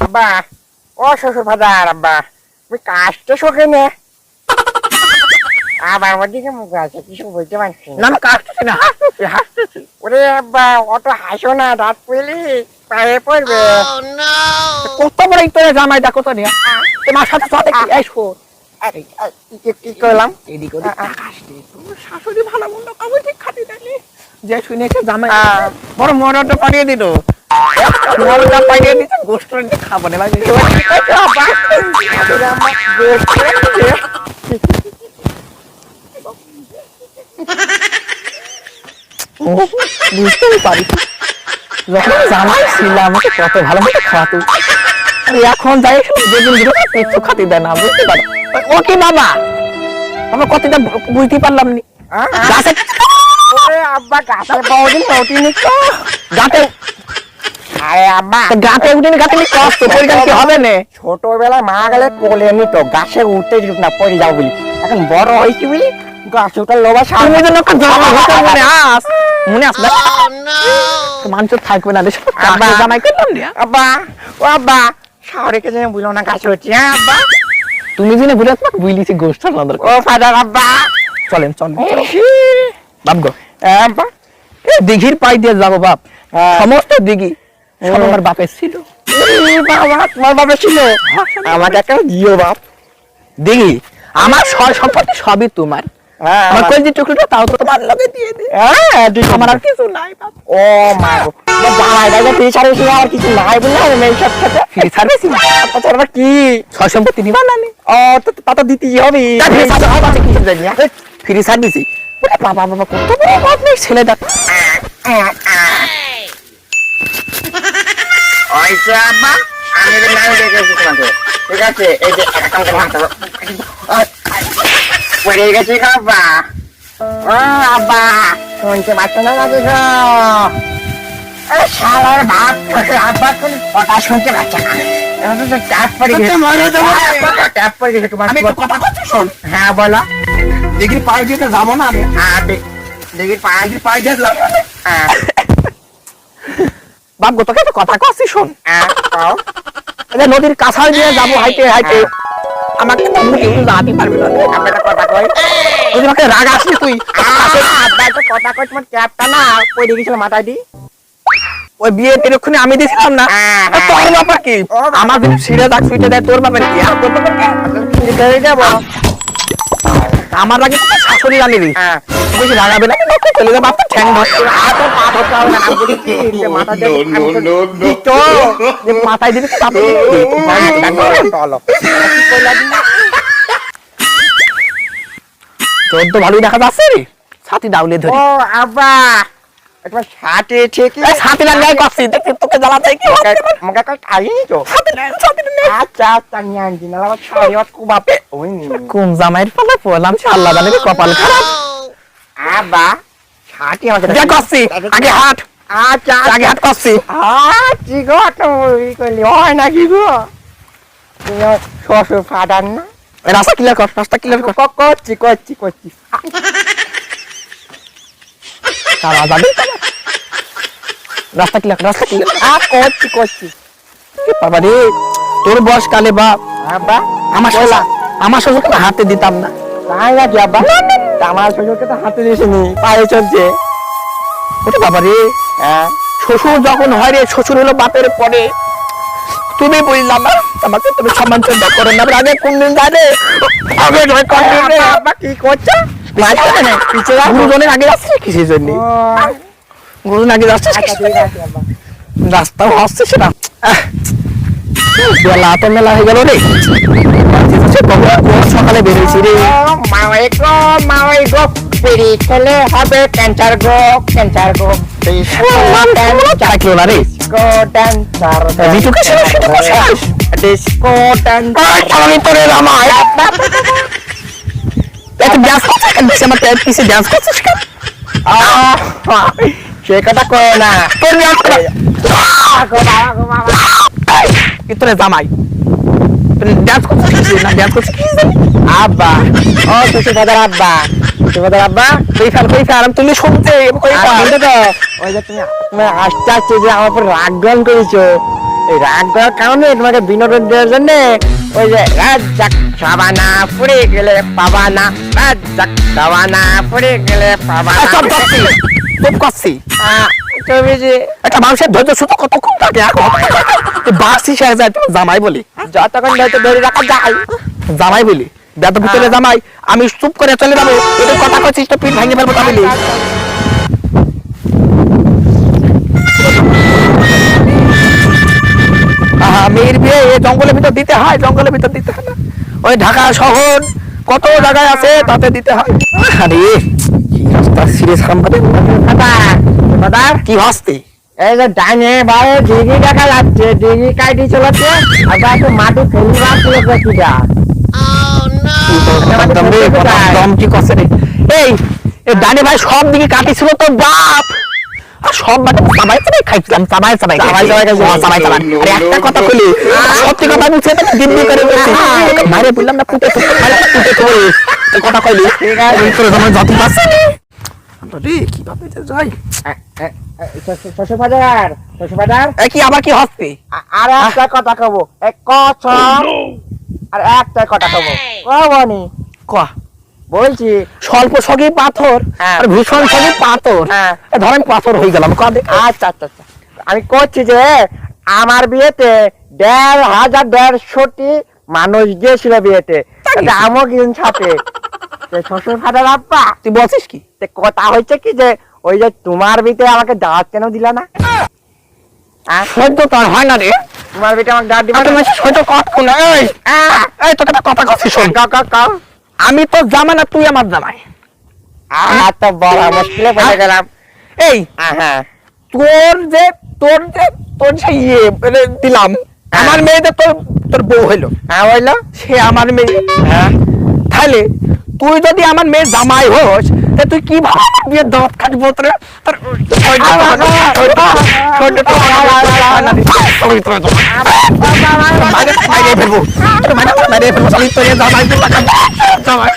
আব্বা ও শ্বশুর ফাদার আব্বা তুমি কাজটা শোকে নে আবার ওদিকে মুখ আছে কিছু বলতে পারছি না না কাটতেছি না, হাসতেছি। ওরে আব্বা অত হাসো না, রাত পেলি পায়ে পড়বে। কত বড় ইতরে জামাইটা কত নিয়ে তোমার সাথে সাথে কি এই শোন কি করলাম এদিকে হাসতে তোর শাশুড়ি ভালো মন্দ কাবু ঠিক খাতি দেয়নি যে শুনেছে জামাই বড় মরটা পাঠিয়ে দিল, মরটা পাঠিয়ে দিচ্ছে গোস্ত খাবো না ভাই। বুঝতেই পারি যখন জামাই ছিল আমাকে কত ভালো মতো খাওয়াতো, এখন যাই যেদিন একটু খাতি দেয় না, বুঝতে পারি। ও কি বাবা আমার কতটা বুঝতে পারলাম নি গাছে আব্বা গাছে বহুদিন ওঠেনি তো গাতে, আরে আব্বা গাতে উঠেনি গাতে কষ্ট পরিকার কি হবে না। ছোটবেলায় মা গেলে কোলে নিত, গাছে উঠতে দিত না পড়ে যাও বলি, এখন বড় হয়েছি বলি গাছে ওঠার লোভা তুমি যেন মনে আস মনে আস না মানুষ থাকবে না আব্বা জামাই করলাম না। আব্বা ও আব্বা শাহরিকে যেন বুঝলো না গাছে উঠছি। হ্যাঁ আব্বা তুমি জেনে বুঝে তোমাকে বুঝলিছি গোষ্ঠ ও ফাদার আব্বা চলেন চলেন বাপ গো আব্বা দিঘির পাই দিয়ে যাবো বাপ, সমস্ত দিঘি সব আমার বাপের ছিল। বাবা তোমার বাবা ছিল, আমাকে একটা দিও বাপ। দিঘি আমার সয় সম্পত্তি সবই তোমার, আমার কলজি টুকরোটা তাও তো তোমার লগে দিয়ে দে। আমার আর কিছু নাই বাপ। ও মা গো জামাই দাদা ফ্রি সার্ভিস আর কিছু নাই বললে আর মেয়ে সব সাথে ফ্রি সার্ভিস তাছাড়া কি সয় সম্পত্তি নিবা না নি? ও তো তা তো দিতেই হবে। ফ্রি সার্ভিসই বাবা বাবা কত বড় বাপ নেই ছেলেটা। ওইটা আব্বা আমি এর নাম দেখেছি তোমাকে, ঠিক আছে? এই যে একটা কাম করে পড়ে গেছে আব্বা। ও আব্বা শুনতে পাচ্ছ না নাকি গো? শালার বাপ আব্বা কোন কথা শুনতে পাচ্ছে না, ট্যাপ পড়ে গেছে, ট্যাপ পড়ে গেছে তোমার। আমি একটা কথা বলছি শোন। হ্যাঁ বলো। দিঘির পাই দিতে যাবো না আমি, দেখি পায়ে দিয়ে যাবো। বাপ গো তোকে একটা কথা কচ্ছি শোন। নদীর কাছাড় দিয়ে যাবো হাইটে হাইটে, আমাকে কেউ জানাতে পারবে না। কথা কই তুই আমাকে রাগ আসলি তুই আব্বা তো কথা কই, তোমার ট্যাপটা না কই দিয়েছিল মাথায় দি। ওই বিয়ে এরক্ষণে আমি দিছিলাম না, তোর বাবা কি আমার যদি ছিঁড়ে দাগ ছুটে দেয় তোর বাবার কি আর তোর বাবার কি যাবো আমার আগে তো শাশুড়ি জানি রে বেশি রাগাবে না, চলে যা বাপ ঠ্যাং ধরছে মাথায় দিবি তোর তো ভালোই দেখা যাচ্ছে রে, ছাতি ডাউলে ধরে। ও আব্বা তোমার সাথে ঠিক ছাতি লাগাই করছি দেখি তোকে জ্বালা চাই কি আমাকে কই খাইনি তো। আচ্ছা আচ্ছা নিয়ে আনছি না আবার খাইও খুব বাপে ওই কোন জামাইয়ের পালা পড়লাম আল্লাহ জানে কপাল খারাপ। আব্বা ছাতি আমাকে যা করছি আগে হাট, আচ্ছা আগে হাট করছি। আচ্ছা গো তো ই কইলি হয় নাকি গো? শ্বশুর ফাদার না রাস্তা ক্লিয়ার কর, রাস্তা ক্লিয়ার কর। করছি করছি করছি তারা যাবে রাস্তা ক্লিয়ার, রাস্তা ক্লিয়ার করছি করছি। বাবা রে তোর বয়স কালে বাপ আব্বা আমার শ্বশুরকে হাতে দিতাম না। তাই নাকি আব্বা? আমার শ্বশুরকে তো হাতে দিয়েছিনি, পায়ে চলছে। ওটা বাবা রে শ্বশুর যখন হয় রে, শ্বশুর হলো বাপের পরে। তুমি বললাম না আমাকে তুমি সম্মান চর্চা করে না, আগে কোনদিন জানে আগে আব্বা কি করছো? গুরুজনের আগে যাচ্ছে কিসের জন্য? গুরুজন আগে যাচ্ছে রাস্তাও আসছে সেটা বেলা তো মেলা হয়ে গেল রে, সকালে বেরিয়েছি রে। মাওয়াই গো পেরি খেলে হবে ক্যান্সার গো, ক্যান্সার গো চাকলো না রে ড্যান্সার বিটুকে ডিস্কো ড্যান্সার। আমি তোরে রামায় একটা ডান্স করছিস কেন? আমার পিছে ডান্স করছিস কেন? সে কথা কয় না তোর তোরে জামাই ডান্স করছিস না ডান্স করছিস আব্বা ও শ্বশুরবাদার আব্বা শ্বশুরবাদার আব্বা কই ফেল তুমি শুনতে কই শুনতে তো ওই যে তুমি তুমি আস্তে আস্তে যে আমার উপর রাগ গ্রহণ করেছো এই রাগ করার কারণে তোমাকে বিনোদন দেওয়ার জন্য ওই যে রাজ্জাক সাবানা পড়ে গেলে পাবা না রাজ্জাক সাবানা পড়ে গেলে পাবা না সব করছি খুব করছি তুমি যে একটা মানুষের ধৈর্য শুধু কতক্ষণ থাকে বাসি শেষ যায় জামাই বলি যতক্ষণ ধৈর্য ধরে রাখা যায় জামাই বলি বেদ ভিতরে জামাই আমি চুপ করে চলে যাবো এদের কথা কইছিস তো পিঠ ভাঙে ফেলবো তাহলে মেয়ের বিয়ে এই জঙ্গলের ভিতর দিতে হয় জঙ্গলের ভিতর দিতে হয় না ওই ঢাকা শহর কত জায়গায় আছে তাতে দিতে হয় আরে কি রাস্তা সিরিয়াস খারাপ দাদা কি হস্তি এই যে ডাইনে বাইরে ডিগি দেখা যাচ্ছে ডিগি কাইটি চলেছে আর একটু মাটি ফেলবা চলেছে কিটা দম কি করছে রে এই ডানে ভাই সব দিকে কাটিছিল তো বাপ আর সব মানে সবাই সবাই খাইছিলাম সবাই আরে একটা কথা কইলি সত্যি কথা বলছি এটা দিব্যি করে বলছি মারে বললাম না পুঁতে কথা কইলি ঠিক আছে তোর সময় যত পাস রে কিভাবে যে যাই শ্বশুরবাজার কি আবার কি হস্তি আর একটা কথা কব এক কসম আর একটা কথা কব কবনি কয়া বলছি স্বল্প সগী পাথর আর ভীষণ সগী পাথর ধরেন পাথর হয়ে গেলাম কাঁদে আচ্ছা আচ্ছা আচ্ছা আমি করছি যে আমার বিয়েতে 1,500-1,500টি মানুষ গিয়েছিল বিয়েতে আমও কিন্তু সাথে শ্বশুর ফাদার আব্বা তুই বলছিস কি কথা হয়েছে কি যে ওই যে তোমার বিয়েতে আমাকে দাওয়াত কেন দিলা না সহ্য তোর হয় না রে তোমার বিয়েতে আমাকে দাওয়াত দিবা তুমি সহ্য কত না এই তোকে একটা কথা কথা শোন কাও আমি তো জামাই না তুই আমার জামাই তো বড় মুশকিলে পড়ে গেলাম এই হ্যাঁ তোর যে ইয়ে দিলাম আমার মেয়েদের তোর বউ হইলো হ্যাঁ হইলো সে আমার মেয়ে হ্যাঁ তাহলে তুই যদি আমার মেয়ে জামাই হোস তা তুই কি ভাবে বিয়ে দাঁত কাটবো তোর ফেলবো জামাই